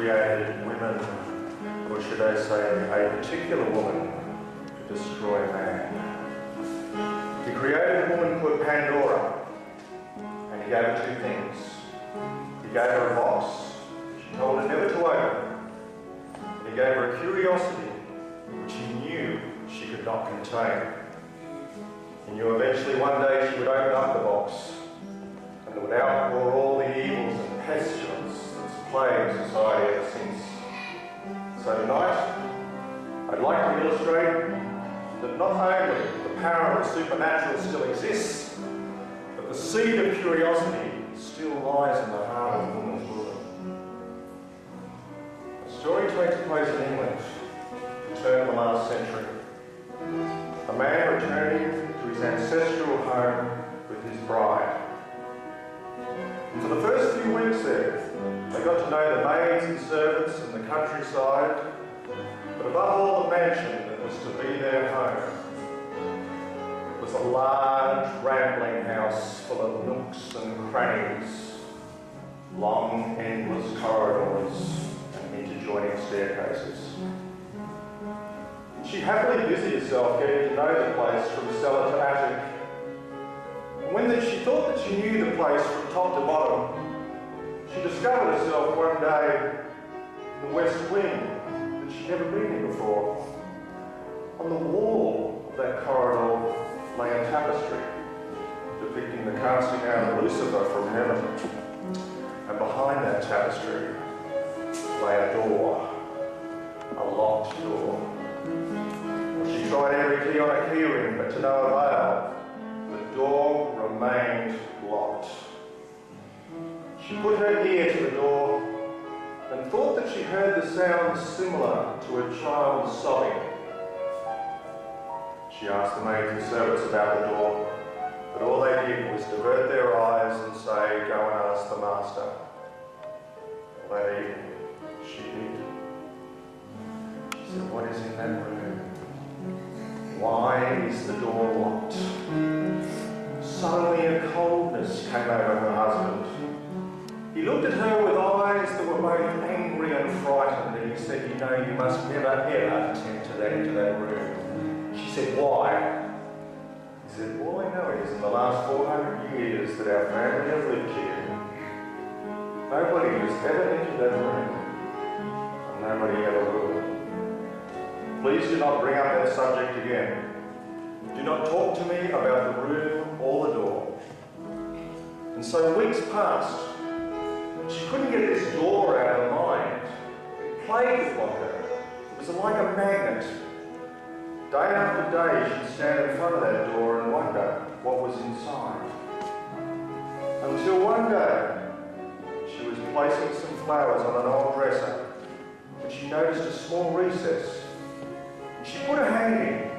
created women, or should I say a particular woman, to destroy man. He created a woman called Pandora, and he gave her two things. He gave her a box, which he told her never to open. And he gave her a curiosity, which he knew she could not contain. He knew eventually one day she would open up the box, and it would outpour all the evils and pestilence that's plagued society ever since. So tonight, I'd like to illustrate that not only the power of the supernatural still exists, but the seed of curiosity still lies in the heart of woman's bosom. The story takes place in England, the turn of the last century. A man returning to his ancestral home with his bride. And for the first few weeks there, they got to know the maids and servants and the countryside, but above all the mansion that was to be their home was a large, rambling house full of nooks and crannies, long, endless corridors and interjoining staircases. She happily busied herself getting to know the place from cellar to attic. And when she thought that she knew the place from top to bottom, she discovered herself one day in the west wing that she'd never been in before. On the wall of that corridor lay a tapestry depicting the casting out of Lucifer from heaven. And behind that tapestry lay a door, a locked door. She tried every key on a key ring, but to no avail. The door remained locked. She put her ear to the door and thought that she heard the sound similar to a child sobbing. She asked the maids and servants about the door, but all they did was divert their eyes and say, "Go and ask the master." Well, that evening, she did. She said, "What is in that room? Why is the door locked?" Suddenly a coldness came over her husband. He looked at her with eyes that were both angry and frightened, and he said, "You know, you must never ever enter that room." She said, "Why?" He said, "All I know is in the last 400 years that our family has lived here, nobody has ever entered that room, and nobody ever will. Please do not bring up that subject again. Do not talk to me about the room or the door." And so weeks passed. She couldn't get this door out of her mind. It plagued her. It was like a magnet. Day after day, she'd stand in front of that door and wonder what was inside. Until one day, she was placing some flowers on an old dresser, and she noticed a small recess. She put her hand in,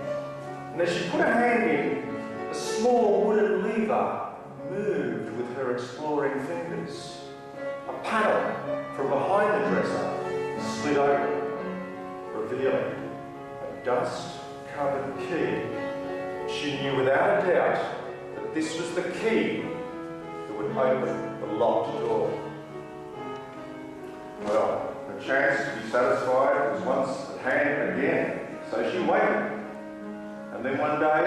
and as she put her hand in, a small wooden lever moved with her exploring fingers. A panel from behind the dresser slid open, revealing a dust-covered key. She knew without a doubt that this was the key that would open the locked door. Well, her chance to be satisfied was once at hand again. So she waited, and then one day,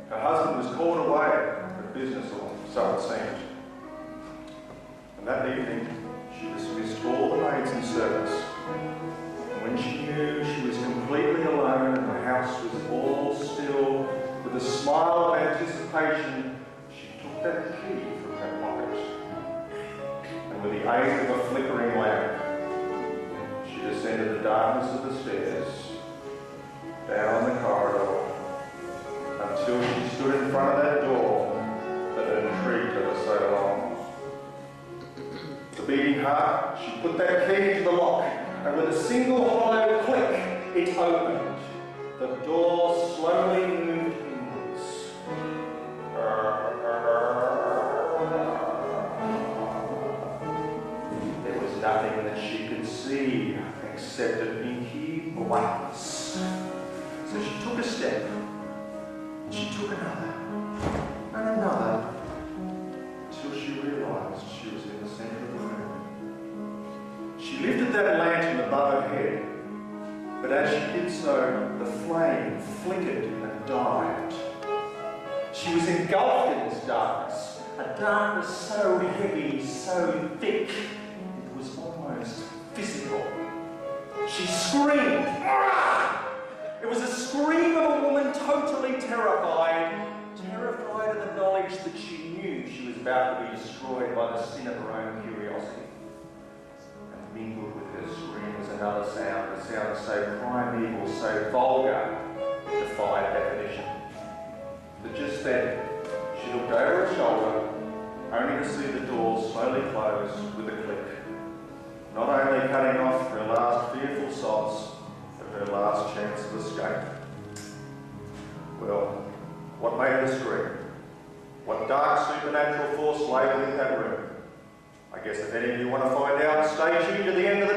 her husband was called away for business, or so it seemed. And that evening, she dismissed all the maids and servants. And when she knew she was completely alone and the house was all still, with a smile of anticipation, she took that key from her pocket. And with the aid of a flickering lamp, she descended the darkness of the stairs, down the corridor, until she stood in front of that door that had intrigued her so long. With a beating heart, she put that key into the lock, and with a single hollow click, it opened. The door slowly moved inwards. There was nothing that she could see except an inky blackness. So she took a step, and she took another, and another, until she realised she was in the centre of the room. She She lifted that lantern above her head, but as she did so, the flame flickered and died. She was engulfed in this darkness, a darkness so heavy, so thick, it was almost physical. She screamed. "Ah!" It was a scream of a woman totally terrified of the knowledge that she knew she was about to be destroyed by the sin of her own curiosity. And mingled with her scream was another sound, a sound so primeval, so vulgar, it defied definition. But just then, she looked over her shoulder, only to see the door slowly close with a click, not only cutting off her last fearful sobs, but her last chance of escape. Well, what made her scream? What dark supernatural force lay within that room? I guess if any of you want to find out, stay tuned to the end of the